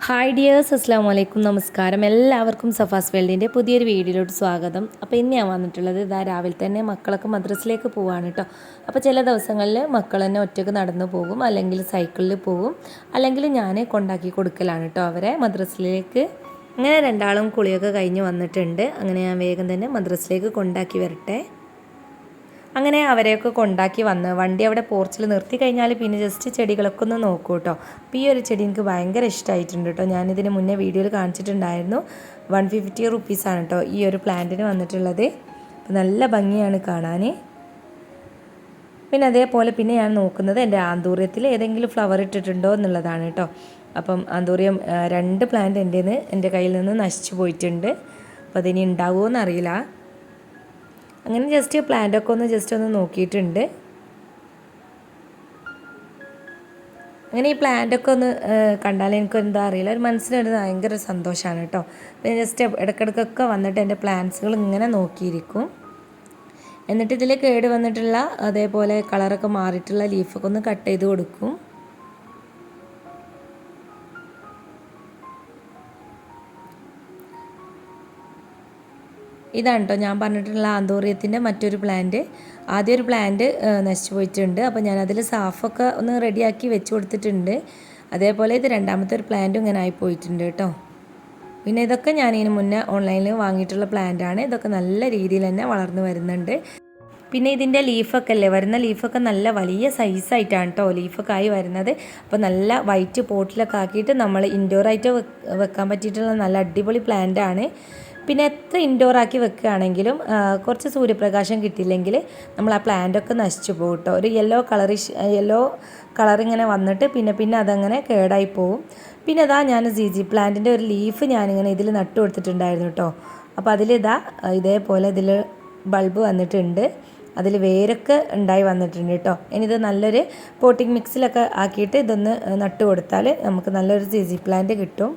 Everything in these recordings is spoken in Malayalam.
ഹായ് ഡിയേഴ്സ്, അസ്സാം വലൈക്കും, നമസ്കാരം. എല്ലാവർക്കും സഫാസ് വേൾഡിൻ്റെ പുതിയൊരു വീഡിയോയിലോട്ട് സ്വാഗതം. അപ്പോൾ ഇന്ന് ഞാൻ വന്നിട്ടുള്ളത് രാവിലെ തന്നെ മക്കളൊക്കെ മദ്രസയിലേക്ക് പോവാണ് കേട്ടോ. അപ്പോൾ ചില ദിവസങ്ങളിൽ മക്കൾ തന്നെ ഒറ്റയ്ക്ക് നടന്നു പോകും, അല്ലെങ്കിൽ സൈക്കിളിൽ പോകും, അല്ലെങ്കിൽ ഞാൻ കൊണ്ടാക്കി കൊടുക്കലാണ് കേട്ടോ അവരെ മദ്രസയിലേക്ക്. അങ്ങനെ രണ്ടാളും കുളിയൊക്കെ കഴിഞ്ഞ് വന്നിട്ടുണ്ട്. അങ്ങനെ ഞാൻ വേഗം തന്നെ മദ്രസയിലേക്ക് കൊണ്ടാക്കി വരട്ടെ. അങ്ങനെ അവരെയൊക്കെ കൊണ്ടാക്കി വന്ന് വണ്ടി അവിടെ പോർച്ചിൽ നിർത്തി കഴിഞ്ഞാൽ പിന്നെ ജസ്റ്റ് ചെടികളൊക്കെ ഒന്ന് നോക്കൂ കേട്ടോ. അപ്പോൾ ഈ ഒരു ചെടി എനിക്ക് ഭയങ്കര ഇഷ്ടമായിട്ടുണ്ട് കേട്ടോ. ഞാനിതിന് മുന്നേ വീഡിയോയിൽ കാണിച്ചിട്ടുണ്ടായിരുന്നു. 150 റുപ്പീസാണ് കേട്ടോ ഈ ഒരു പ്ലാന്റിന് വന്നിട്ടുള്ളത്. നല്ല ഭംഗിയാണ് കാണാൻ. പിന്നെ അതേപോലെ പിന്നെ ഞാൻ നോക്കുന്നത് എൻ്റെ ആന്തൂര്യത്തിൽ ഏതെങ്കിലും ഫ്ലവർ ഇട്ടിട്ടുണ്ടോ എന്നുള്ളതാണ് കേട്ടോ. അപ്പം ആന്തൂര്യം 2 പ്ലാന്റ് എൻ്റെ കയ്യിൽ നിന്ന് നശിച്ചു പോയിട്ടുണ്ട്. അപ്പോൾ അതിനി ഉണ്ടാവുമോ എന്നറിയില്ല. അങ്ങനെ ജസ്റ്റ് പ്ലാന്റൊക്കെ ഒന്ന് നോക്കിയിട്ടുണ്ട്. അങ്ങനെ ഈ പ്ലാന്റൊക്കെ ഒന്ന് കണ്ടാൽ എനിക്ക് എന്താ അറിയില്ല, ഒരു മനസ്സിനൊരു ഭയങ്കര സന്തോഷമാണ് കേട്ടോ. പിന്നെ ജസ്റ്റ് ഇടയ്ക്കിടയ്ക്കൊക്കെ വന്നിട്ട് എൻ്റെ പ്ലാന്റ്സുകൾ ഇങ്ങനെ നോക്കിയിരിക്കും. എന്നിട്ട് ഇതിൽ കേട് വന്നിട്ടുള്ള അതേപോലെ കളറൊക്കെ മാറിയിട്ടുള്ള ലീഫൊക്കെ ഒന്ന് കട്ട് ചെയ്ത് കൊടുക്കും. ഇതാണ് കേട്ടോ ഞാൻ പറഞ്ഞിട്ടുള്ള ആന്തോറിയത്തിൻ്റെ മറ്റൊരു പ്ലാന്റ്. ആദ്യം ഒരു പ്ലാന്റ് നശിച്ചു പോയിട്ടുണ്ട്. അപ്പോൾ ഞാനതിൽ സാഫൊക്കെ ഒന്ന് റെഡിയാക്കി വെച്ച് കൊടുത്തിട്ടുണ്ട്. അതേപോലെ ഇത് രണ്ടാമത്തെ ഒരു പ്ലാന്റും ഇങ്ങനെ ആയി പോയിട്ടുണ്ട് കേട്ടോ. പിന്നെ ഇതൊക്കെ ഞാനിതിന് മുന്നേ ഓൺലൈനിൽ വാങ്ങിയിട്ടുള്ള പ്ലാന്റാണ്. ഇതൊക്കെ നല്ല രീതിയിൽ തന്നെ വളർന്നു വരുന്നുണ്ട്. പിന്നെ ഇതിൻ്റെ ലീഫൊക്കെ വരുന്ന ലീഫൊക്കെ നല്ല വലിയ സൈസായിട്ടാണ് കേട്ടോ ലീഫൊക്കെ ആയി വരുന്നത്. അപ്പോൾ നല്ല വൈറ്റ് പോട്ടിലൊക്കെ ആക്കിയിട്ട് നമ്മൾ ഇൻഡോറായിട്ട് വെക്കാൻ പറ്റിയിട്ടുള്ള നല്ല അടിപൊളി പ്ലാന്റാണ്. പിന്നെ എത്ര ഇൻഡോർ ആക്കി വെക്കുകയാണെങ്കിലും കുറച്ച് സൂര്യപ്രകാശം കിട്ടിയില്ലെങ്കിൽ നമ്മൾ ആ പ്ലാന്റൊക്കെ നശിച്ചു പോകും കേട്ടോ. ഒരു യെല്ലോ കളറിങ്ങനെ വന്നിട്ട് പിന്നെ അതങ്ങനെ കേടായി പോവും. പിന്നെ ഇതാ ഞാൻ ജി പ്ലാന്റിൻ്റെ ഒരു ലീഫ് ഞാനിങ്ങനെ ഇതിൽ നട്ടു കൊടുത്തിട്ടുണ്ടായിരുന്നു കേട്ടോ. അപ്പോൾ ഇതേപോലെ ഇതിൽ ബൾബ് വന്നിട്ടുണ്ട്, അതിൽ വേരൊക്കെ ഉണ്ടായി വന്നിട്ടുണ്ട് കേട്ടോ. ഇനി ഇത് നല്ലൊരു പോട്ടിംഗ് മിക്സിലൊക്കെ ആക്കിയിട്ട് ഇതൊന്ന് നട്ടു കൊടുത്താൽ നമുക്ക് നല്ലൊരു ജി പ്ലാന്റ് കിട്ടും.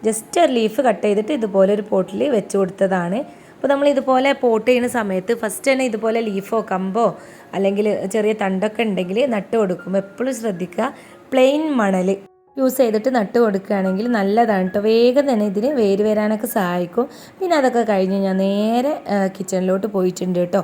ജസ്റ്റ് ഒരു ലീഫ് കട്ട് ചെയ്തിട്ട് ഇതുപോലെ ഒരു പോട്ടിൽ വെച്ച് കൊടുത്തതാണ്. അപ്പോൾ നമ്മൾ ഇതുപോലെ പോട്ട് ചെയ്യുന്ന സമയത്ത് ഫസ്റ്റ് തന്നെ ഇതുപോലെ ലീഫോ കമ്പോ അല്ലെങ്കിൽ ചെറിയ തണ്ടൊക്കെ ഉണ്ടെങ്കിൽ നട്ട് കൊടുക്കുമ്പോൾ എപ്പോഴും ശ്രദ്ധിക്കുക, പ്ലെയിൻ മണൽ യൂസ് ചെയ്തിട്ട് നട്ട് കൊടുക്കുകയാണെങ്കിൽ നല്ലതാണ് കേട്ടോ. വേഗം തന്നെ ഇതിന് വേര് വരാനൊക്കെ സഹായിക്കും. പിന്നെ അതൊക്കെ കഴിഞ്ഞ് ഞാൻ നേരെ കിച്ചണിലോട്ട് പോയിട്ടുണ്ട് കേട്ടോ.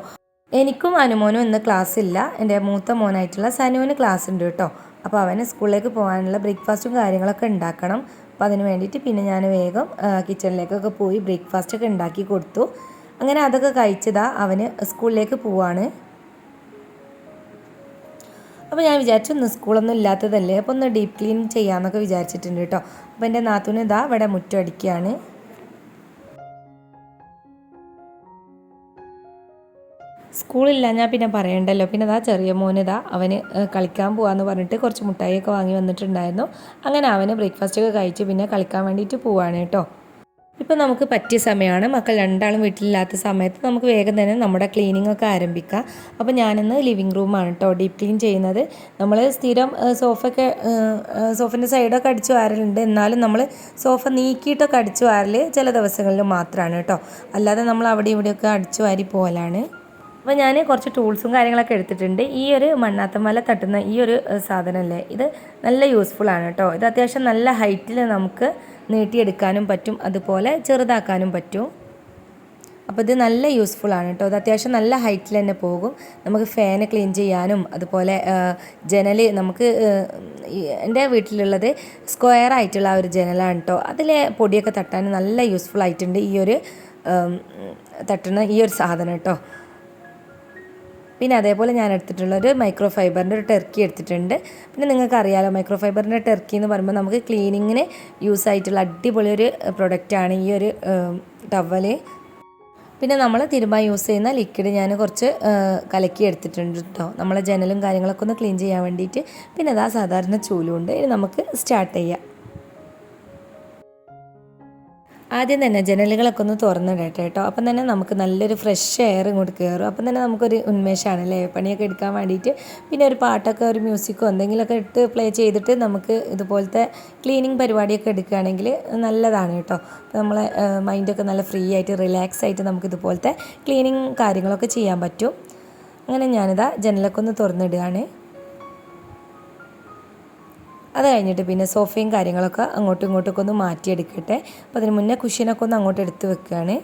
എനിക്കും അനുമോനും ഇന്ന് ക്ലാസ് ഇല്ല. എൻ്റെ മൂത്ത മോനായിട്ടുള്ള സനുവിന് ക്ലാസ് ഉണ്ട് കേട്ടോ. അപ്പോൾ അവന് സ്കൂളിലേക്ക് പോകാനുള്ള ബ്രേക്ക്ഫാസ്റ്റും കാര്യങ്ങളൊക്കെ ഉണ്ടാക്കണം. അപ്പോൾ അതിന് വേണ്ടിയിട്ട് പിന്നെ ഞാൻ വേഗം കിച്ചണിലേക്കൊക്കെ പോയി ബ്രേക്ക്ഫാസ്റ്റൊക്കെ ഉണ്ടാക്കി കൊടുത്തു. അങ്ങനെ അതൊക്കെ കഴിച്ചതാ അവന് സ്കൂളിലേക്ക് പോവാണ്. അപ്പോൾ ഞാൻ വിചാരിച്ചു ഇന്ന് സ്കൂളൊന്നും ഇല്ലാത്തതല്ലേ, അപ്പോൾ ഒന്ന് ഡീപ്പ് ക്ലീൻ ചെയ്യാമെന്നൊക്കെ വിചാരിച്ചിട്ടുണ്ട് കേട്ടോ. അപ്പോൾ എൻ്റെ നാത്തൂന് ഇവിടെ മുറ്റം അടിക്കുകയാണ്. സ്കൂളില്ല പിന്നെ പറയണ്ടല്ലോ. പിന്നെ ചെറിയ മോനിതാ അവന് കളിക്കാൻ പോകാമെന്ന് പറഞ്ഞിട്ട് കുറച്ച് മുട്ടായിയൊക്കെ വാങ്ങി വന്നിട്ടുണ്ടായിരുന്നു. അങ്ങനെ അവന് ബ്രേക്ക്ഫാസ്റ്റൊക്കെ കഴിച്ച് പിന്നെ കളിക്കാൻ വേണ്ടിയിട്ട് പോവാണ് കേട്ടോ. ഇപ്പം നമുക്ക് പറ്റിയ സമയമാണ്. മക്കൾ രണ്ടാളും വീട്ടിലില്ലാത്ത സമയത്ത് നമുക്ക് വേഗം തന്നെ നമ്മുടെ ക്ലീനിങ് ഒക്കെ ആരംഭിക്കാം. അപ്പോൾ ഞാനിന്ന് ലിവിങ് റൂമാണ് കേട്ടോ ഡീപ്പ് ക്ലീൻ ചെയ്യുന്നത്. നമ്മൾ സ്ഥിരം സോഫിൻ്റെ സൈഡൊക്കെ അടിച്ചു വാരലുണ്ട്. എന്നാലും നമ്മൾ സോഫ നീക്കിയിട്ടൊക്കെ അടിച്ചു വാരൽ ചില ദിവസങ്ങളിൽ മാത്രമാണ് കേട്ടോ. അല്ലാതെ നമ്മൾ അവിടെ ഇവിടെയൊക്കെ അടിച്ചു വാരി പോകലാണ്. അപ്പോൾ ഞാൻ കുറച്ച് ടൂൾസും കാര്യങ്ങളൊക്കെ എടുത്തിട്ടുണ്ട്. ഈ ഒരു മണ്ണാത്തമല തട്ടുന്ന ഈ ഒരു സാധനമല്ലേ, ഇത് നല്ല യൂസ്ഫുള്ളാണ് കേട്ടോ. ഇത് അത്യാവശ്യം നല്ല ഹൈറ്റിൽ നമുക്ക് നീട്ടിയെടുക്കാനും പറ്റും, അതുപോലെ ചെറുതാക്കാനും പറ്റും. അപ്പോൾ ഇത് നല്ല യൂസ്ഫുള്ളാണ് കേട്ടോ. ഇത് അത്യാവശ്യം നല്ല ഹൈറ്റിൽ തന്നെ പോകും. നമുക്ക് ഫാന് ക്ലീൻ ചെയ്യാനും അതുപോലെ ജനൽ, നമുക്ക് എൻ്റെ വീട്ടിലുള്ളത് സ്ക്വയർ ആയിട്ടുള്ള ഒരു ജനലാണ് കേട്ടോ. അതിലെ പൊടിയൊക്കെ തട്ടാൻ നല്ല യൂസ്ഫുൾ ആയിട്ടുണ്ട് ഈ ഒരു തട്ടുന്ന ഈ ഒരു സാധനം കേട്ടോ. പിന്നെ അതേപോലെ ഞാൻ എടുത്തിട്ടുള്ളൊരു മൈക്രോ ഫൈബറിൻ്റെ ഒരു ടെർക്കി എടുത്തിട്ടുണ്ട്. പിന്നെ നിങ്ങൾക്ക് അറിയാമല്ലോ മൈക്രോ ഫൈബറിൻ്റെ ടെർക്കി എന്ന് പറയുമ്പോൾ നമുക്ക് ക്ലീനിങ്ങിന് യൂസ് ആയിട്ടുള്ള അടിപൊളി ഒരു പ്രൊഡക്റ്റാണ് ഈ ഒരു ടവൽ. പിന്നെ നമ്മൾ തിരുമ്പാൻ യൂസ് ചെയ്യുന്ന ലിക്വിഡ് ഞാൻ കുറച്ച് കലക്കി എടുത്തിട്ടുണ്ട് കേട്ടോ, നമ്മളെ ജനലും കാര്യങ്ങളൊക്കെ ഒന്ന് ക്ലീൻ ചെയ്യാൻ വേണ്ടിയിട്ട്. പിന്നെ സാധാരണ ചൂലുണ്ട്. ഇനി നമുക്ക് സ്റ്റാർട്ട് ചെയ്യാം. ആദ്യം തന്നെ ജനലുകളൊക്കെ ഒന്ന് തുറന്നിടട്ടെ കേട്ടോ. അപ്പം തന്നെ നമുക്ക് നല്ലൊരു ഫ്രഷ് എയർ ഇങ്ങോട്ട് കയറും. അപ്പം തന്നെ നമുക്കൊരു ഉന്മേഷമാണല്ലേ പണിയൊക്കെ എടുക്കാൻ വേണ്ടിയിട്ട്. പിന്നെ ഒരു പാട്ടൊക്കെ ഒരു മ്യൂസിക്കോ എന്തെങ്കിലുമൊക്കെ ഇട്ട് പ്ലേ ചെയ്തിട്ട് നമുക്ക് ഇതുപോലത്തെ ക്ലീനിങ് പരിപാടിയൊക്കെ എടുക്കുകയാണെങ്കിൽ നല്ലതാണ് കേട്ടോ. അപ്പോൾ നമ്മളെ മൈൻഡൊക്കെ നല്ല ഫ്രീ ആയിട്ട് റിലാക്സ് ആയിട്ട് നമുക്ക് ഇതുപോലത്തെ ക്ലീനിങ് കാര്യങ്ങളൊക്കെ ചെയ്യാൻ പറ്റും. അങ്ങനെ ഞാനിതാ ജനലൊക്കെ ഒന്ന് തുറന്നിടുകയാണ്. അത് കഴിഞ്ഞിട്ട് പിന്നെ സോഫയും കാര്യങ്ങളൊക്കെ അങ്ങോട്ടും ഇങ്ങോട്ടൊക്കെ ഒന്ന് മാറ്റിയെടുക്കട്ടെ. അപ്പോൾ അതിന് മുന്നേ കുഷ്യനൊക്കെ ഒന്ന് അങ്ങോട്ട് എടുത്ത് വെക്കുകയാണ്.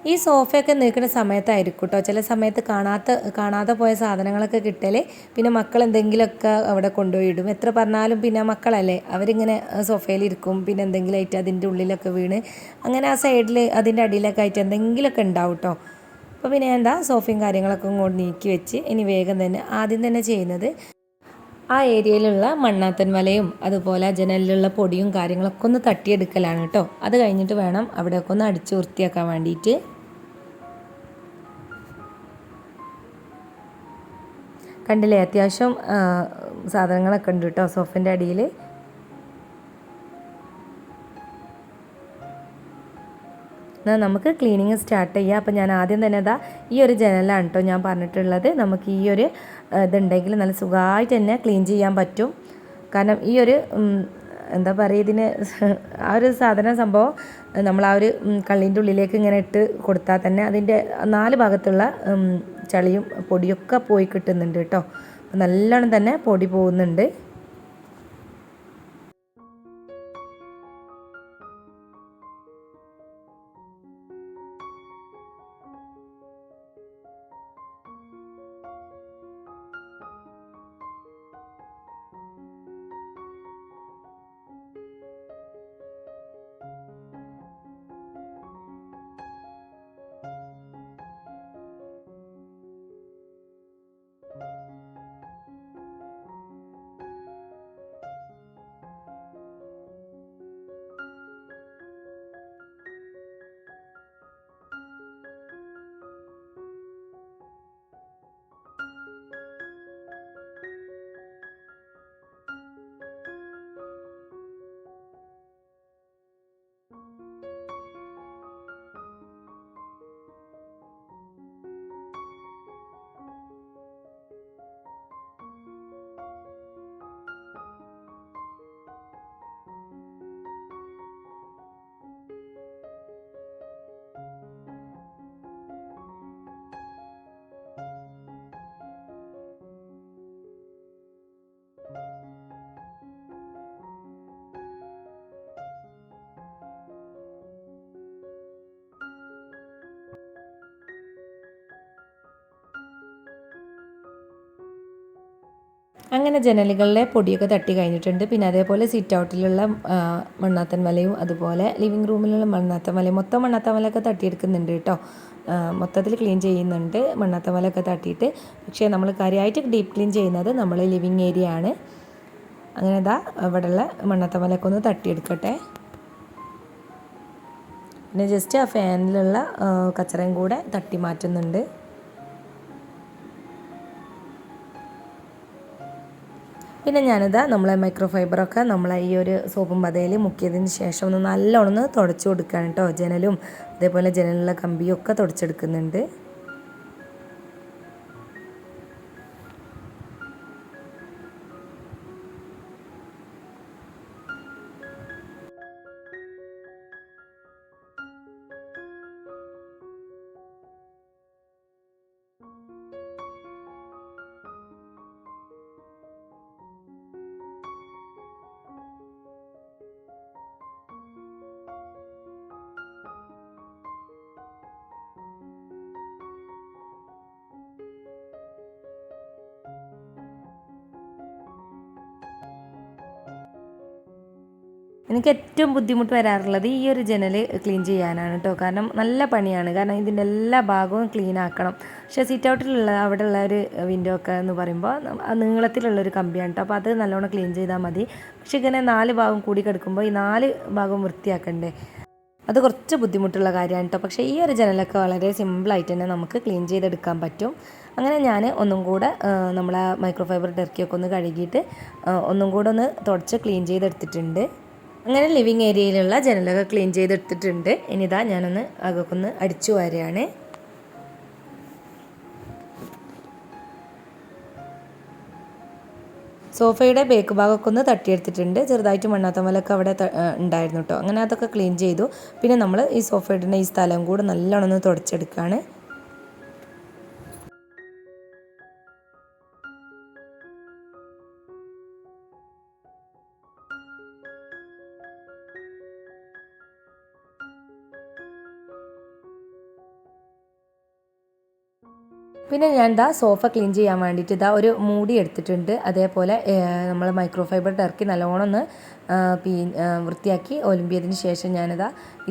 ഈ സോഫയൊക്കെ നിൽക്കുന്ന സമയത്തായിരിക്കും കേട്ടോ ചില സമയത്ത് കാണാതെ പോയ സാധനങ്ങളൊക്കെ കിട്ടൽ. പിന്നെ മക്കൾ എന്തെങ്കിലുമൊക്കെ അവിടെ കൊണ്ടുപോയി ഇടും. എത്ര പറഞ്ഞാലും പിന്നെ മക്കളല്ലേ, അവരിങ്ങനെ സോഫയിലിരിക്കും. പിന്നെ എന്തെങ്കിലും ആയിട്ട് അതിൻ്റെ ഉള്ളിലൊക്കെ വീണ് അങ്ങനെ ആ സൈഡിൽ അതിൻ്റെ അടിയിലൊക്കെ ആയിട്ട് എന്തെങ്കിലുമൊക്കെ ഉണ്ടാവും കേട്ടോ. അപ്പോൾ പിന്നെ എന്താ സോഫയും കാര്യങ്ങളൊക്കെ ഇങ്ങോട്ട് നീക്കി വെച്ച് ഇനി വേഗം തന്നെ ആദ്യം തന്നെ ചെയ്യുന്നത് ആ ഏരിയയിലുള്ള മണ്ണാത്തൻ വലയും അതുപോലെ ജനലിലുള്ള പൊടിയും കാര്യങ്ങളൊക്കെ ഒന്ന് തട്ടിയെടുക്കലാണ് കേട്ടോ. അത് കഴിഞ്ഞിട്ട് വേണം അവിടെയൊക്കെ ഒന്ന് അടിച്ച് വൃത്തിയാക്കാൻ വേണ്ടിയിട്ട്. കണ്ടില്ലേ, അത്യാവശ്യം സാധനങ്ങളൊക്കെ ഉണ്ട് കേട്ടോ സോഫിൻ്റെ അടിയിൽ. എന്നാൽ നമുക്ക് ക്ലീനിങ് സ്റ്റാർട്ട് ചെയ്യാം. അപ്പോൾ ഞാൻ ആദ്യം തന്നെ ഈ ഒരു ജനലാണ് കേട്ടോ ഞാൻ പറഞ്ഞിട്ടുള്ളത്. നമുക്ക് ഈ ഒരു ഇതുണ്ടെങ്കിൽ നല്ല സുഖമായിട്ട് തന്നെ ക്ലീൻ ചെയ്യാൻ പറ്റും. കാരണം ഈ ഒരു എന്താ പറയുക, ഇതിന് ആ ഒരു സംഭവം നമ്മൾ ആ ഒരു കള്ളീൻ്റെ ഉള്ളിലേക്ക് ഇങ്ങനെ ഇട്ട് കൊടുത്താൽ തന്നെ അതിൻ്റെ 4 ഭാഗത്തുള്ള ചളിയും പൊടിയൊക്കെ പോയി കിട്ടുന്നുണ്ട് കേട്ടോ. നല്ലോണം തന്നെ പൊടി പോകുന്നുണ്ട്. അങ്ങനെ ജനലുകളിലെ പൊടിയൊക്കെ തട്ടി കഴിഞ്ഞിട്ടുണ്ട്. പിന്നെ അതേപോലെ സിറ്റ് ഔട്ടിലുള്ള മണ്ണാത്തൻ വലയും അതുപോലെ ലിവിങ് റൂമിലുള്ള മണ്ണാത്തൻ വലയും മൊത്തം മണ്ണാത്തൻ വലയൊക്കെ തട്ടിയെടുക്കുന്നുണ്ട് കേട്ടോ. മൊത്തത്തിൽ ക്ലീൻ ചെയ്യുന്നുണ്ട് മണ്ണാത്തൻ വലയൊക്കെ തട്ടിയിട്ട്. പക്ഷേ നമ്മൾ കാര്യമായിട്ട് ഡീപ്പ് ക്ലീൻ ചെയ്യുന്നത് നമ്മൾ ലിവിങ് ഏരിയ ആണ്. അങ്ങനെ അവിടെയുള്ള മണ്ണാത്തൻ വലയൊക്കെ ഒന്ന് തട്ടിയെടുക്കട്ടെ. പിന്നെ ജസ്റ്റ് ആ ഫാനിലുള്ള കച്ചറയും കൂടെ തട്ടി മാറ്റുന്നുണ്ട്. പിന്നെ നമ്മളെ മൈക്രോ ഫൈബറൊക്കെ നമ്മളെ ഈ ഒരു സോപ്പും പതയിൽ മുക്കിയതിന് ശേഷം ഒന്ന് നല്ലോണം തുടച്ചു കൊടുക്കുകയാണ് കേട്ടോ. ജനലും അതേപോലെ ജനലിലുള്ള കമ്പിയൊക്കെ തുടച്ചെടുക്കുന്നുണ്ട്. എനിക്ക് ഏറ്റവും ബുദ്ധിമുട്ട് വരാറുള്ളത് ഈ ഒരു ജനൽ ക്ലീൻ ചെയ്യാനാണ് കേട്ടോ. കാരണം നല്ല പണിയാണ്. കാരണം ഇതിൻ്റെ എല്ലാ ഭാഗവും ക്ലീൻ ആക്കണം. പക്ഷേ സിറ്റ് ഔട്ടിലുള്ള അവിടെയുള്ള ഒരു വിൻഡോ ഒക്കെ എന്ന് പറയുമ്പോൾ നീളത്തിലുള്ളൊരു കമ്പിയാണ് കേട്ടോ. അപ്പോൾ അത് നല്ലോണം ക്ലീൻ ചെയ്താൽ മതി. പക്ഷേ ഇങ്ങനെ 4 ഭാഗം കൂടി കിടക്കുമ്പോൾ ഈ 4 ഭാഗവും വൃത്തിയാക്കണ്ടേ, അത് കുറച്ച് ബുദ്ധിമുട്ടുള്ള കാര്യമാണ് കേട്ടോ. പക്ഷേ ഈ ഒരു ജനലൊക്കെ വളരെ സിമ്പിളായിട്ട് തന്നെ നമുക്ക് ക്ലീൻ ചെയ്തെടുക്കാൻ പറ്റും. അങ്ങനെ ഞാൻ ഒന്നും കൂടെ നമ്മളെ മൈക്രോ ഫൈബർ ടർക്കിയൊക്കെ ഒന്ന് കഴുകിയിട്ട് ഒന്നും കൂടെ ഒന്ന് തുടച്ച് ക്ലീൻ ചെയ്തെടുത്തിട്ടുണ്ട്. അങ്ങനെ ലിവിങ് ഏരിയയിലുള്ള ജനലൊക്കെ ക്ലീൻ ചെയ്തെടുത്തിട്ടുണ്ട്. ഇനിതാ ഞാനൊന്ന് അകൊക്കെ അടിച്ചു വാരുകയാണ്. സോഫയുടെ ബേക്ക് ഭാഗമൊക്കെ ഒന്ന് തട്ടിയെടുത്തിട്ടുണ്ട്. ചെറുതായിട്ട് മണ്ണാത്തമലൊക്കെ അവിടെ ഉണ്ടായിരുന്നു കേട്ടോ. അങ്ങനെ അതൊക്കെ ക്ലീൻ ചെയ്തു. പിന്നെ നമ്മൾ ഈ സോഫയുടെ ഈ സ്ഥലം കൂടെ നല്ലോണം ഒന്ന് തുടച്ചെടുക്കുകയാണ്. പിന്നെ ഞാൻ സോഫ ക്ലീൻ ചെയ്യാൻ വേണ്ടിയിട്ട് ഒരു മൂടി എടുത്തിട്ടുണ്ട്. അതേപോലെ നമ്മൾ മൈക്രോ ഫൈബർ ടർക്കി നല്ലോണം ഒന്ന് വൃത്തിയാക്കി ഒലുമ്പിയതിന് ശേഷം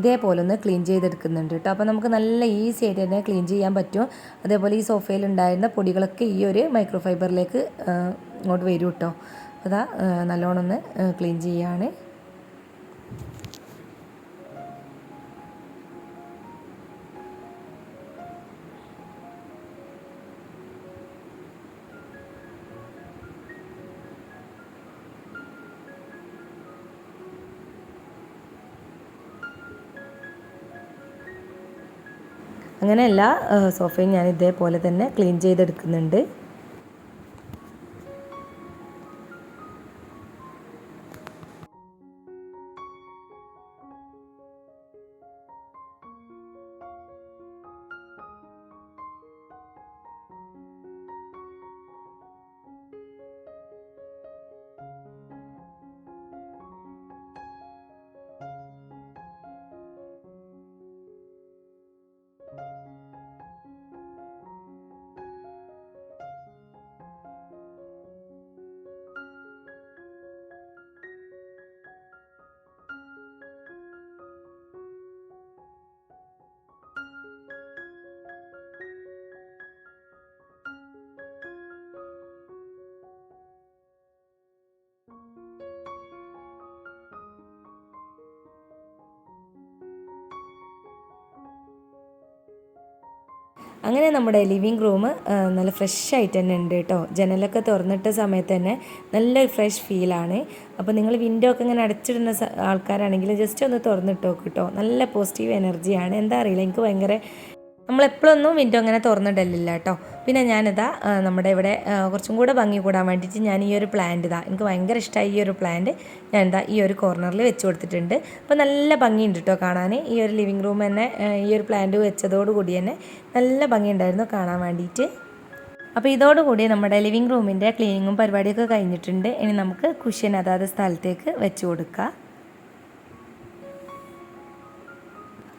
ഇതേപോലെ ഒന്ന് ക്ലീൻ ചെയ്തെടുക്കുന്നുണ്ട് കേട്ടോ. അപ്പോൾ നമുക്ക് നല്ല ഈസി ആയിട്ട് തന്നെ ക്ലീൻ ചെയ്യാൻ പറ്റും. അതേപോലെ ഈ സോഫയിൽ ഉണ്ടായിരുന്ന പൊടികളൊക്കെ ഈ ഒരു മൈക്രോ ഫൈബറിലേക്ക് ഇങ്ങോട്ട് വരും കേട്ടോ. നല്ലോണം ഒന്ന് ക്ലീൻ ചെയ്യുകയാണ്. അങ്ങനെ എല്ലാ സോഫയും ഞാൻ ഇതേപോലെ തന്നെ ക്ലീൻ ചെയ്തെടുക്കുന്നുണ്ട്. അങ്ങനെ നമ്മുടെ ലിവിങ് റൂം നല്ല ഫ്രഷ് ആയിട്ട് തന്നെ ഉണ്ട് കേട്ടോ. ജനലൊക്കെ തുറന്നിട്ട സമയത്ത് തന്നെ നല്ല ഫ്രഷ് ഫീലാണ്. അപ്പോൾ നിങ്ങൾ വിൻഡോ ഒക്കെ ഇങ്ങനെ അടച്ചിടുന്ന ആൾക്കാരാണെങ്കിൽ ജസ്റ്റ് ഒന്ന് തുറന്നിട്ട് നോക്ക് കേട്ടോ. നല്ല പോസിറ്റീവ് എനർജിയാണ്. എന്താ അറിയില്ല, എനിക്ക് ഭയങ്കര നമ്മളെപ്പോഴൊന്നും വിൻഡോ അങ്ങനെ തുറന്നിടലില്ല കേട്ടോ. പിന്നെ നമ്മുടെ ഇവിടെ കുറച്ചും കൂടെ ഭംഗി കൂടാൻ വേണ്ടിയിട്ട് ഞാൻ ഈ ഒരു പ്ലാന്റ് എനിക്ക് ഭയങ്കര ഇഷ്ടമായി. ഈ ഒരു പ്ലാന്റ് ഞാൻ ഈ ഒരു കോർണറിൽ വെച്ച് കൊടുത്തിട്ടുണ്ട്. അപ്പോൾ നല്ല ഭംഗിയുണ്ട് കേട്ടോ കാണാൻ. ഈ ഒരു ലിവിങ് റൂം തന്നെ ഈ ഒരു പ്ലാന്റ് വെച്ചതോടുകൂടി തന്നെ നല്ല ഭംഗിയുണ്ടായിരുന്നു കാണാൻ വേണ്ടിയിട്ട്. അപ്പോൾ ഇതോടുകൂടി നമ്മുടെ ലിവിങ് റൂമിൻ്റെ ക്ലീനിങ്ങും പരിപാടിയൊക്കെ കഴിഞ്ഞിട്ടുണ്ട്. ഇനി നമുക്ക് കുഷ്യൻ അതാത് സ്ഥലത്തേക്ക് വെച്ച് കൊടുക്കാം.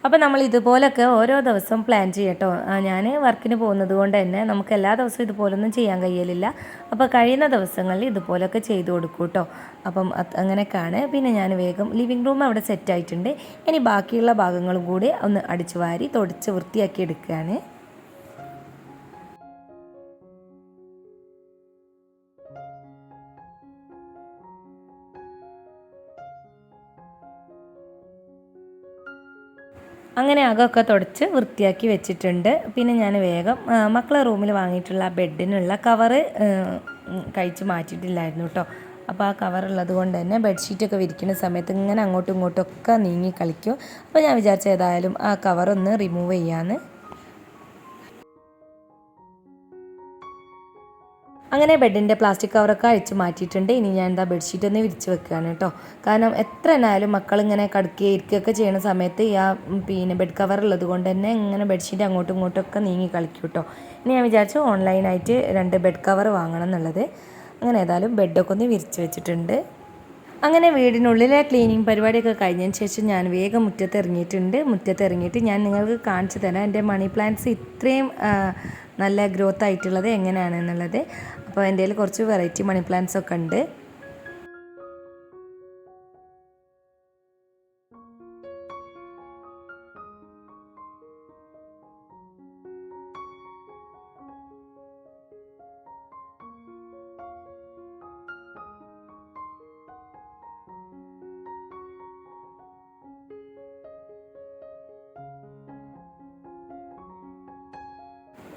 അപ്പോൾ നമ്മൾ ഇതുപോലൊക്കെ ഓരോ ദിവസം പ്ലാൻ ചെയ്യട്ടോ. ഞാൻ വർക്കിന് പോകുന്നത് കൊണ്ട് തന്നെ നമുക്ക് എല്ലാ ദിവസവും ഇതുപോലൊന്നും ചെയ്യാൻ കഴിയലില്ല. അപ്പോൾ കഴിയുന്ന ദിവസങ്ങളിൽ ഇതുപോലൊക്കെ ചെയ്തു കൊടുക്കും കേട്ടോ. അപ്പം അങ്ങനെയൊക്കെയാണ്. പിന്നെ ഞാൻ വേഗം ലിവിങ് റൂം അവിടെ സെറ്റായിട്ടുണ്ട്. ഇനി ബാക്കിയുള്ള ഭാഗങ്ങളും കൂടി ഒന്ന് അടിച്ചു വാരി തുടച്ച് വൃത്തിയാക്കി എടുക്കുകയാണ്. അങ്ങനെ അകമൊക്കെ തുടച്ച് വൃത്തിയാക്കി വെച്ചിട്ടുണ്ട്. പിന്നെ ഞാൻ വേഗം മക്കളെ റൂമിൽ വാങ്ങിയിട്ടുള്ള ബെഡിനുള്ള കവറ് കഴിച്ച് മാറ്റിയിട്ടില്ലായിരുന്നു കേട്ടോ. അപ്പോൾ ആ കവറുള്ളത് കൊണ്ട് തന്നെ ബെഡ്ഷീറ്റൊക്കെ വിരിക്കുന്ന സമയത്ത് ഇങ്ങനെ അങ്ങോട്ടും ഇങ്ങോട്ടും ഒക്കെ നീങ്ങി കളിക്കും. അപ്പോൾ ഞാൻ വിചാരിച്ച ഏതായാലും ആ കവറൊന്ന് റിമൂവ് ചെയ്യാമെന്ന്. അങ്ങനെ ബെഡിൻ്റെ പ്ലാസ്റ്റിക് കവറൊക്കെ അഴിച്ച് മാറ്റിയിട്ടുണ്ട്. ഇനി ഞാൻ ബെഡ്ഷീറ്റ് ഒന്ന് വിരിച്ച് വെക്കുകയാണ് കേട്ടോ. കാരണം എത്ര എന്നാലും മക്കളിങ്ങനെ കടക്കുകയും ഇരിക്കുകയൊക്കെ ചെയ്യുന്ന സമയത്ത് ബെഡ് കവർ ഉള്ളത് കൊണ്ട് തന്നെ ഇങ്ങനെ ബെഡ്ഷീറ്റ് അങ്ങോട്ടും ഇങ്ങോട്ടും ഒക്കെ നീങ്ങി കളിക്കും കേട്ടോ. ഇനി ഞാൻ വിചാരിച്ചു ഓൺലൈനായിട്ട് 2 ബെഡ് കവർ വാങ്ങണം എന്നുള്ളത്. അങ്ങനെ ഏതായാലും ബെഡൊക്കെ ഒന്ന് വിരിച്ച് വെച്ചിട്ടുണ്ട്. അങ്ങനെ വീടിനുള്ളിലെ ക്ലീനിങ് പരിപാടിയൊക്കെ കഴിഞ്ഞതിന് ശേഷം ഞാൻ വേഗം മുറ്റത്തിറങ്ങിയിട്ട് ഞാൻ നിങ്ങൾക്ക് കാണിച്ചു തരാം എൻ്റെ മണി പ്ലാന്റ്സ് ഇത്രയും നല്ല ഗ്രോത്ത് ആയിട്ടുള്ളത് എങ്ങനെയാണെന്നുള്ളത്. അപ്പോൾ എൻ്റെ കയ്യിൽ കുറച്ച് വെറൈറ്റി മണി പ്ലാന്റ്സ് ഒക്കെ ഉണ്ട്.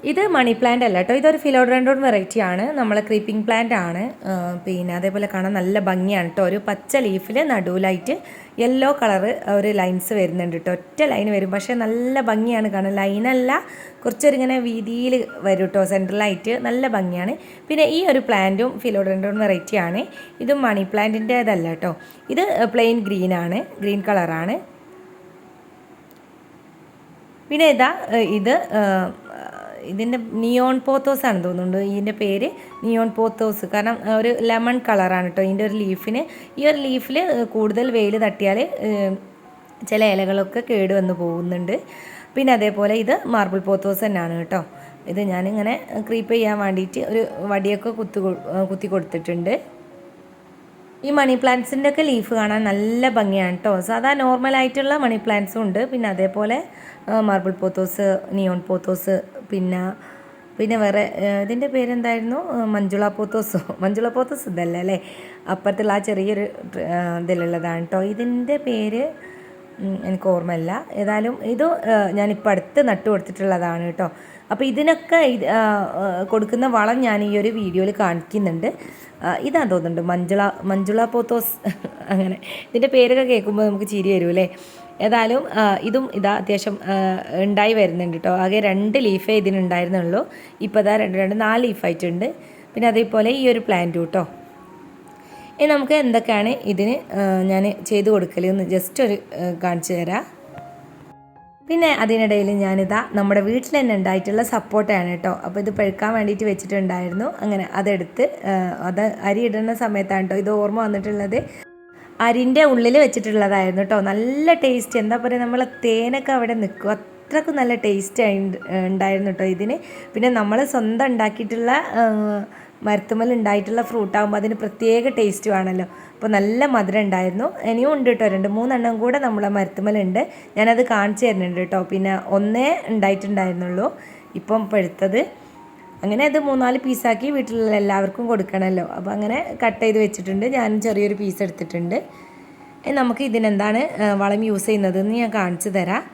ഇത് മണി പ്ലാന്റ് അല്ല കേട്ടോ, ഇതൊരു ഫിലോഡെൻഡ്രോൺ വെറൈറ്റി ആണ്, നമ്മളെ ക്രീപ്പിംഗ് പ്ലാന്റ് ആണ്. പിന്നെ അതേപോലെ കാണാൻ നല്ല ഭംഗിയാണ് കേട്ടോ. ഒരു പച്ച ലീഫിൽ നടുവിലായിട്ട് യെല്ലോ കളറ് ഒരു ലൈൻസ് വരുന്നുണ്ട് കേട്ടോ. ഒറ്റ ലൈൻ വരും, പക്ഷേ നല്ല ഭംഗിയാണ് കാണാൻ. ലൈനല്ല, കുറച്ചൊരിങ്ങനെ വീതിയിൽ വരും കേട്ടോ, സെൻട്രലായിട്ട് നല്ല ഭംഗിയാണ്. പിന്നെ ഈ ഒരു പ്ലാന്റും ഫിലോഡെൻഡ്രോൺ വെറൈറ്റി ആണ്. ഇതും മണി പ്ലാന്റിൻ്റേതല്ല കേട്ടോ, ഇത് പ്ലെയിൻ ഗ്രീൻ ആണ്, ഗ്രീൻ കളറാണ്. പിന്നെ ഇത് ഇതിൻ്റെ നിയോൺ പോത്തോസ് ആണ് തോന്നുന്നുണ്ട് ഇതിൻ്റെ പേര്, നിയോൺ പോത്തോസ്. കാരണം ഒരു ലെമൺ കളറാണ് കേട്ടോ ഇതിൻ്റെ ഒരു ലീഫിന്. ഈ ഒരു ലീഫിൽ കൂടുതൽ വെയിൽ തട്ടിയാൽ ചില ഇലകളൊക്കെ കേട് വന്ന് പോകുന്നുണ്ട്. പിന്നെ അതേപോലെ ഇത് മാർബിൾ പോത്തോസ് തന്നെയാണ് കേട്ടോ. ഇത് ഞാനിങ്ങനെ ക്രീപ്പ് ചെയ്യാൻ വേണ്ടിയിട്ട് ഒരു വടിയൊക്കെ കുത്തി കൊടുത്തിട്ടുണ്ട്. ഈ മണി പ്ലാന്റ്സിൻ്റെ ഒക്കെ ലീഫ് കാണാൻ നല്ല ഭംഗിയാണ് കേട്ടോ. സാധാ നോർമലായിട്ടുള്ള മണി പ്ലാന്റ്സും ഉണ്ട്, പിന്നെ അതേപോലെ മാർബിൾ പോത്തോസ്, നിയോൺ പോത്തോസ്, പിന്നെ വേറെ ഇതിൻ്റെ പേരെന്തായിരുന്നു, മഞ്ജുള പോത്തോസ് ഇതല്ല അല്ലേ, അപ്പുറത്തുള്ള ആ ചെറിയൊരു ഇതിലുള്ളതാണ് കേട്ടോ. ഇതിൻ്റെ പേര് എനിക്ക് ഓർമ്മയില്ല. ഏതായാലും ഇത് ഞാനിപ്പോൾ അടുത്ത് നട്ടു കൊടുത്തിട്ടുള്ളതാണ് കേട്ടോ. അപ്പോൾ ഇതിനൊക്കെ കൊടുക്കുന്ന വളം ഞാൻ ഈ ഒരു വീഡിയോയിൽ കാണിക്കുന്നുണ്ട്. ഇതാ തോന്നുന്നുണ്ട് മഞ്ജുള പോത്തോസ് അങ്ങനെ. ഇതിൻ്റെ പേരൊക്കെ കേൾക്കുമ്പോൾ നമുക്ക് ചിരി വരും അല്ലേ. ഏതായാലും ഇതും അത്യാവശ്യം ഉണ്ടായി വരുന്നുണ്ട് കേട്ടോ. ആകെ 2 ലീഫേ ഇതിനുണ്ടായിരുന്നുള്ളൂ. ഇപ്പോൾ രണ്ട് 4 ലീഫായിട്ടുണ്ട്. പിന്നെ അതേപോലെ ഈ ഒരു പ്ലാന്റും കേട്ടോ. ഇനി നമുക്ക് എന്തൊക്കെയാണ് ഇതിന് ഞാൻ ചെയ്ത് കൊടുക്കലെന്ന് ജസ്റ്റ് ഒരു കാണിച്ചു തരാം. പിന്നെ അതിനിടയിൽ നമ്മുടെ വീട്ടിൽ തന്നെ ഉണ്ടായിട്ടുള്ള സപ്പോർട്ടയാണ് കേട്ടോ. അപ്പോൾ ഇത് പഴുക്കാൻ വേണ്ടിയിട്ട് വെച്ചിട്ടുണ്ടായിരുന്നു. അങ്ങനെ അതെടുത്ത് അരി ഇടുന്ന സമയത്താണ് കേട്ടോ ഇത് ഓർമ്മ വന്നിട്ടുള്ളത്. അരിൻ്റെ ഉള്ളിൽ വെച്ചിട്ടുള്ളതായിരുന്നു കേട്ടോ. നല്ല ടേസ്റ്റ്, എന്താ പറയുക, നമ്മളെ തേനൊക്കെ അവിടെ നിൽക്കും, അത്രക്കും നല്ല ടേസ്റ്റ് ഉണ്ടായിരുന്നു കേട്ടോ ഇതിന്. പിന്നെ നമ്മൾ സ്വന്തം ഉണ്ടാക്കിയിട്ടുള്ള മരത്തുമ്മൽ ഉണ്ടായിട്ടുള്ള ഫ്രൂട്ടാകുമ്പോൾ അതിന് പ്രത്യേക ടേസ്റ്റ് ആണല്ലോ. അപ്പോൾ നല്ല മധുരം ഉണ്ടായിരുന്നു. ഇനിയും ഉണ്ട് കേട്ടോ, 2-3 എണ്ണം കൂടെ നമ്മളെ മരത്തുമ്മലുണ്ട്. ഞാനത് കാണിച്ചു തരുന്നുണ്ട് കേട്ടോ. പിന്നെ ഒന്നേ ഉണ്ടായിട്ടുണ്ടായിരുന്നുള്ളൂ ഇപ്പം പഴുത്തത്. അങ്ങനെ അത് 3-4 പീസാക്കി വീട്ടിലുള്ള എല്ലാവർക്കും കൊടുക്കണമല്ലോ. അപ്പോൾ അങ്ങനെ കട്ട് ചെയ്ത് വെച്ചിട്ടുണ്ട്. ഞാനും ചെറിയൊരു പീസ് എടുത്തിട്ടുണ്ട്. നമുക്ക് ഇതിനെന്താണ് വളം യൂസ് ചെയ്യുന്നതെന്ന് ഞാൻ കാണിച്ചു തരാം.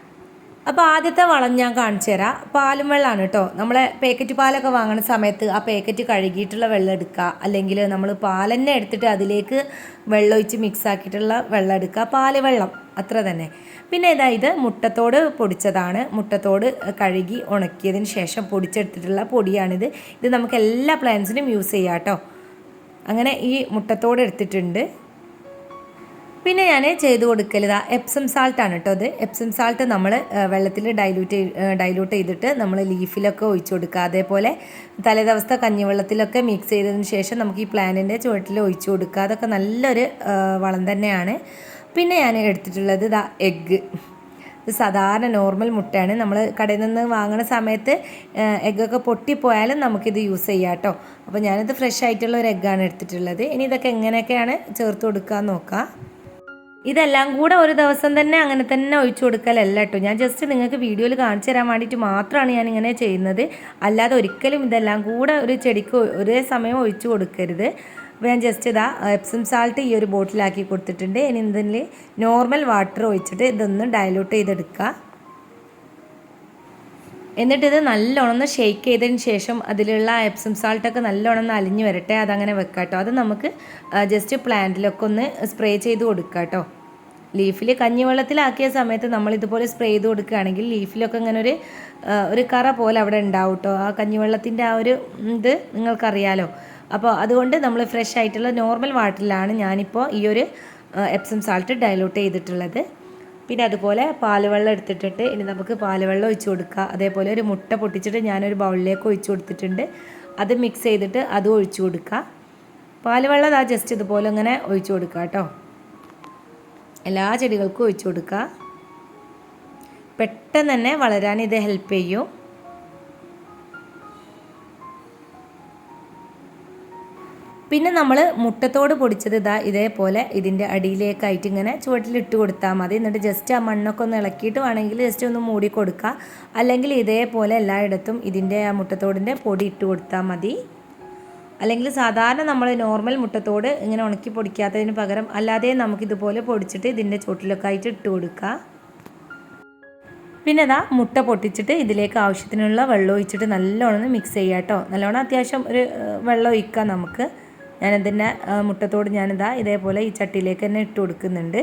അപ്പോൾ ആദ്യത്തെ വളം ഞാൻ കാണിച്ചു തരാം. പാലും വെള്ളമാണ് കേട്ടോ. നമ്മളെ പാക്കറ്റ് പാലൊക്കെ വാങ്ങുന്ന സമയത്ത് ആ പാക്കറ്റ് കഴുകിയിട്ടുള്ള വെള്ളം എടുക്കുക, അല്ലെങ്കിൽ നമ്മൾ പാൽ തന്നെ എടുത്തിട്ട് അതിലേക്ക് വെള്ളം ഒഴിച്ച് മിക്സ് ആക്കിയിട്ടുള്ള വെള്ളം എടുക്കുക, പാല് വെള്ളം, അത്ര തന്നെ. പിന്നെ ഇത് മുട്ടത്തോട് പൊടിച്ചതാണ്. മുട്ടത്തോട് കഴുകി ഉണക്കിയതിന് ശേഷം പൊടിച്ചെടുത്തിട്ടുള്ള പൊടിയാണിത്. ഇത് നമുക്ക് എല്ലാ പ്ലാന്റ്സിനും യൂസ് ചെയ്യാം കേട്ടോ. അങ്ങനെ ഈ മുട്ടത്തോട് എടുത്തിട്ടുണ്ട്. പിന്നെ ഞാൻ ചെയ്ത് കൊടുക്കൽ എപ്സം സാൾട്ടാണ് കേട്ടോ. അത് എപ്സം സാൾട്ട് നമ്മൾ വെള്ളത്തിൽ ഡൈലൂട്ട് ചെയ്തിട്ട് നമ്മൾ ലീഫിലൊക്കെ ഒഴിച്ചു കൊടുക്കുക. അതേപോലെ തലേദിവസത്തെ കഞ്ഞിവെള്ളത്തിലൊക്കെ മിക്സ് ചെയ്തതിന് ശേഷം നമുക്ക് ഈ പ്ലാന്റിൻ്റെ ചുവട്ടിൽ ഒഴിച്ചു കൊടുക്കുക. അതൊക്കെ നല്ലൊരു വളം തന്നെയാണ്. പിന്നെ ഞാൻ എടുത്തിട്ടുള്ളത് എഗ്ഗ്. ഇത് സാധാരണ നോർമൽ മുട്ടയാണ്. നമ്മൾ കടയിൽ നിന്ന് വാങ്ങുന്ന സമയത്ത് എഗ്ഗൊക്കെ പൊട്ടിപ്പോയാലും നമുക്കിത് യൂസ് ചെയ്യാം കേട്ടോ. അപ്പോൾ ഞാനിത് ഫ്രഷ് ആയിട്ടുള്ള ഒരു എഗ്ഗാണ് എടുത്തിട്ടുള്ളത്. ഇനി ഇതൊക്കെ എങ്ങനെയൊക്കെയാണ് ചേർത്ത് കൊടുക്കുക നോക്കാം. ഇതെല്ലാം കൂടെ ഒരു ദിവസം തന്നെ അങ്ങനെ തന്നെ ഒഴിച്ചു കൊടുക്കലല്ല കേട്ടോ. ഞാൻ ജസ്റ്റ് നിങ്ങൾക്ക് വീഡിയോയിൽ കാണിച്ചു തരാൻ വേണ്ടിയിട്ട് മാത്രമാണ് ഞാനിങ്ങനെ ചെയ്യുന്നത്. അല്ലാതെ ഒരിക്കലും ഇതെല്ലാം കൂടെ ഒരു ചെടിക്ക് ഒരേ സമയം ഒഴിച്ചു കൊടുക്കരുത്. അപ്പോൾ ഞാൻ ജസ്റ്റ് എപ്സം സാൾട്ട് ഈ ഒരു ബോട്ടിലാക്കി കൊടുത്തിട്ടുണ്ട്. ഇനി ഇതിൽ നോർമൽ വാട്ടർ ഒഴിച്ചിട്ട് ഇതൊന്ന് ഡൈലൂട്ട് ചെയ്തെടുക്കുക. എന്നിട്ടിത് നല്ലോണം ഷെയ്ക്ക് ചെയ്തതിന് ശേഷം അതിലുള്ള എപ്സം സാൾട്ടൊക്കെ നല്ലോണം അലിഞ്ഞ് വരട്ടെ, അതങ്ങനെ വെക്കാം കേട്ടോ. അത് നമുക്ക് ജസ്റ്റ് പ്ലാന്റിലൊക്കെ ഒന്ന് സ്പ്രേ ചെയ്ത് കൊടുക്കാം കേട്ടോ. ലീഫിൽ കഞ്ഞിവെള്ളത്തിലാക്കിയ സമയത്ത് നമ്മളിതുപോലെ സ്പ്രേ ചെയ്ത് കൊടുക്കുകയാണെങ്കിൽ ലീഫിലൊക്കെ ഇങ്ങനെ ഒരു കറ പോലെ അവിടെ ഉണ്ടാവും കേട്ടോ. ആ കഞ്ഞിവെള്ളത്തിൻ്റെ ആ ഒരു ഇത് നിങ്ങൾക്കറിയാലോ. അപ്പോൾ അതുകൊണ്ട് നമ്മൾ ഫ്രഷ് ആയിട്ടുള്ള നോർമൽ വാട്ടറിലാണ് ഞാനിപ്പോൾ ഈ ഒരു എപ്സം സാൾട്ട് ഡൈലൂട്ട് ചെയ്തിട്ടുള്ളത്. പിന്നെ അതുപോലെ പാലുവെള്ളം എടുത്തിട്ടുണ്ട്. ഇനി നമുക്ക് പാലുവെള്ളം ഒഴിച്ച് കൊടുക്കുക. അതേപോലെ ഒരു മുട്ട പൊട്ടിച്ചിട്ട് ഞാനൊരു ബൗളിലേക്ക് ഒഴിച്ച് കൊടുത്തിട്ടുണ്ട്. അത് മിക്സ് ചെയ്തിട്ട് അതും ഒഴിച്ച് കൊടുക്കുക. പാലുവെള്ളം ജസ്റ്റ് ഇതുപോലെ ഇങ്ങനെ ഒഴിച്ച് കൊടുക്കുക കേട്ടോ. എല്ലാ ചെടികൾക്കും ഒഴിച്ച് കൊടുക്കുക. പെട്ടെന്ന് തന്നെ വളരാൻ ഇത് ഹെൽപ്പ് ചെയ്യും. പിന്നെ നമ്മൾ മുട്ടത്തോട് പൊടിച്ചത് ഇതേപോലെ ഇതിൻ്റെ അടിയിലേക്കായിട്ട് ഇങ്ങനെ ചുവട്ടിലിട്ട് കൊടുത്താൽ മതി. എന്നിട്ട് ജസ്റ്റ് ആ മണ്ണൊക്കെ ഒന്ന് ഇളക്കിയിട്ട് വേണമെങ്കിൽ ജസ്റ്റ് ഒന്ന് മൂടി കൊടുക്കുക. അല്ലെങ്കിൽ ഇതേപോലെ എല്ലായിടത്തും ഇതിൻ്റെ ആ മുട്ടത്തോടിൻ്റെ പൊടി ഇട്ട് കൊടുത്താൽ മതി. അല്ലെങ്കിൽ സാധാരണ നമ്മൾ നോർമൽ മുട്ടത്തോട് ഇങ്ങനെ ഉണക്കി പൊടിക്കാത്തതിന് പകരം അല്ലാതെ നമുക്കിതുപോലെ പൊടിച്ചിട്ട് ഇതിൻ്റെ ചുവട്ടിലൊക്കെ ആയിട്ട് ഇട്ട് കൊടുക്കുക. പിന്നെ ഇതാ മുട്ട പൊട്ടിച്ചിട്ട് ഇതിലേക്ക് ആവശ്യത്തിനുള്ള വെള്ളം ഒഴിച്ചിട്ട് നല്ലോണം മിക്സ് ചെയ്യുക കേട്ടോ. നല്ലോണം അത്യാവശ്യം ഒരു വെള്ളം ഒഴിക്കാം നമുക്ക്. ഞാനതിൻ്റെ മുട്ടത്തോട് ഞാനിതാ ഇതേപോലെ ഈ ചട്ടിയിലേക്ക് തന്നെ ഇട്ട് കൊടുക്കുന്നുണ്ട്.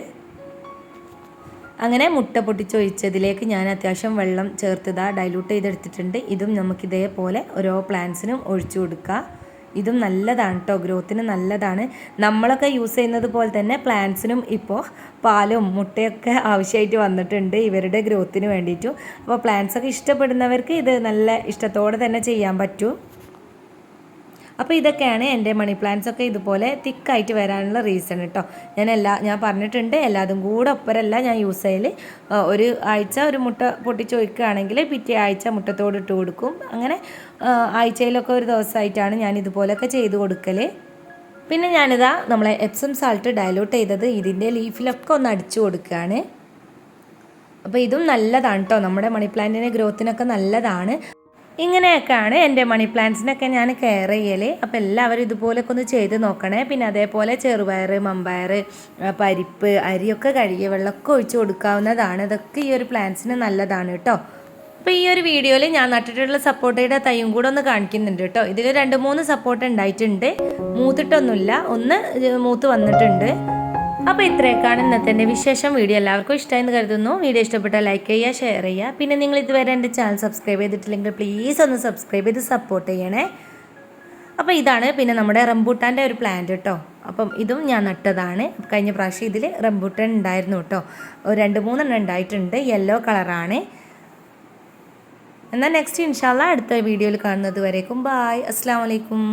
അങ്ങനെ മുട്ട പൊട്ടിച്ചൊഴിച്ചതിലേക്ക് ഞാൻ അത്യാവശ്യം വെള്ളം ചേർത്തതാ ഡൈലൂട്ട് ചെയ്തെടുത്തിട്ടുണ്ട്. ഇതും നമുക്കിതേപോലെ ഓരോ പ്ലാന്റ്സിനും ഒഴിച്ചു കൊടുക്കാം. ഇതും നല്ലതാണ് കേട്ടോ, ഗ്രോത്തിന് നല്ലതാണ്. നമ്മളൊക്കെ യൂസ് ചെയ്യുന്നത് പോലെ തന്നെ പ്ലാന്റ്സിനും ഇപ്പോൾ പാലും മുട്ടയൊക്കെ ആവശ്യമായിട്ട് വന്നിട്ടുണ്ട് ഇവരുടെ ഗ്രോത്തിന് വേണ്ടിയിട്ടും. അപ്പോൾ പ്ലാന്റ്സൊക്കെ ഇഷ്ടപ്പെടുന്നവർക്ക് ഇത് നല്ല ഇഷ്ടത്തോടെ തന്നെ ചെയ്യാൻ പറ്റും. അപ്പോൾ ഇതൊക്കെയാണ് എൻ്റെ മണി പ്ലാന്റ്സൊക്കെ ഇതുപോലെ തിക്കായിട്ട് വരാനുള്ള റീസൺ കേട്ടോ. ഞാൻ പറഞ്ഞിട്ടുണ്ട് എല്ലാതും കൂടെ ഒപ്പരല്ല ഞാൻ യൂസ് ചെയ്യൽ. ഒരു ആഴ്ച ഒരു മുട്ട പൊട്ടിച്ചൊഴിക്കുകയാണെങ്കിൽ പിറ്റേ ആഴ്ച മുട്ടത്തോട് ഇട്ട് കൊടുക്കും. അങ്ങനെ ആഴ്ചയിലൊക്കെ ഒരു ദിവസമായിട്ടാണ് ഞാൻ ഇതുപോലെയൊക്കെ ചെയ്ത് കൊടുക്കൽ. പിന്നെ ഞാനിതാ നമ്മളെ എപ്സം സാൾട്ട് ഡൈലൂട്ട് ചെയ്തത് ഇതിൻ്റെ ലീഫിലൊക്കെ ഒന്ന് അടിച്ചു കൊടുക്കുകയാണ്. അപ്പോൾ ഇതും നല്ലതാണ് കേട്ടോ, നമ്മുടെ മണി പ്ലാന്റിൻ്റെ ഗ്രോത്തിനൊക്കെ നല്ലതാണ്. ഇങ്ങനെയൊക്കെയാണ് എൻ്റെ മണി പ്ലാന്റ്സിനൊക്കെ ഞാൻ കെയർ ചെയ്യൽ. അപ്പോൾ എല്ലാവരും ഇതുപോലൊക്കെ ഒന്ന് ചെയ്ത് നോക്കണേ. പിന്നെ അതേപോലെ ചെറുപയർ, മമ്പയർ, പരിപ്പ്, അരിയൊക്കെ കഴുകിയ വെള്ളമൊക്കെ ഒഴിച്ച് കൊടുക്കാവുന്നതാണ്. ഇതൊക്കെ ഈ ഒരു പ്ലാന്റ്സിന് നല്ലതാണ് കേട്ടോ. അപ്പോൾ ഈ ഒരു വീഡിയോയിൽ ഞാൻ നട്ടിട്ടുള്ള സപ്പോർട്ടയുടെ തൈയും കൂടെ ഒന്ന് കാണിക്കുന്നുണ്ട് കേട്ടോ. ഇതിൽ 2-3 സപ്പോർട്ട് ഉണ്ടായിട്ടുണ്ട്, മൂത്തിട്ടൊന്നുമില്ല, ഒന്ന് മൂത്ത് വന്നിട്ടുണ്ട്. അപ്പോൾ ഇത്രയൊക്കെയാണ് ഇന്നത്തെ എൻ്റെ വിശേഷം. വീഡിയോ എല്ലാവർക്കും ഇഷ്ടമായെന്ന് കരുതുന്നു. വീഡിയോ ഇഷ്ടപ്പെട്ടാൽ ലൈക്ക് ചെയ്യുക, ഷെയർ ചെയ്യുക. പിന്നെ നിങ്ങൾ ഇതുവരെ എൻ്റെ ചാനൽ സബ്സ്ക്രൈബ് ചെയ്തിട്ടില്ലെങ്കിൽ പ്ലീസ് ഒന്ന് സബ്സ്ക്രൈബ് ചെയ്ത് സപ്പോർട്ട് ചെയ്യണേ. അപ്പോൾ ഇതാണ് പിന്നെ നമ്മുടെ റംബൂട്ടാൻ്റെ ഒരു പ്ലാന്റ് കേട്ടോ. അപ്പം ഇതും ഞാൻ നട്ടതാണ്. കഴിഞ്ഞ പ്രാവശ്യം ഇതിൽ റംബൂട്ടാൻ ഉണ്ടായിരുന്നു കേട്ടോ. 2-3 ഉണ്ടായിട്ടുണ്ട്. യെല്ലോ കളറാണ്. എന്നാൽ നെക്സ്റ്റ് ഇൻഷാല്ലാ അടുത്ത വീഡിയോയിൽ കാണുന്നത് വരേക്കും ബായ്. അസ്സലാമു അലൈക്കും.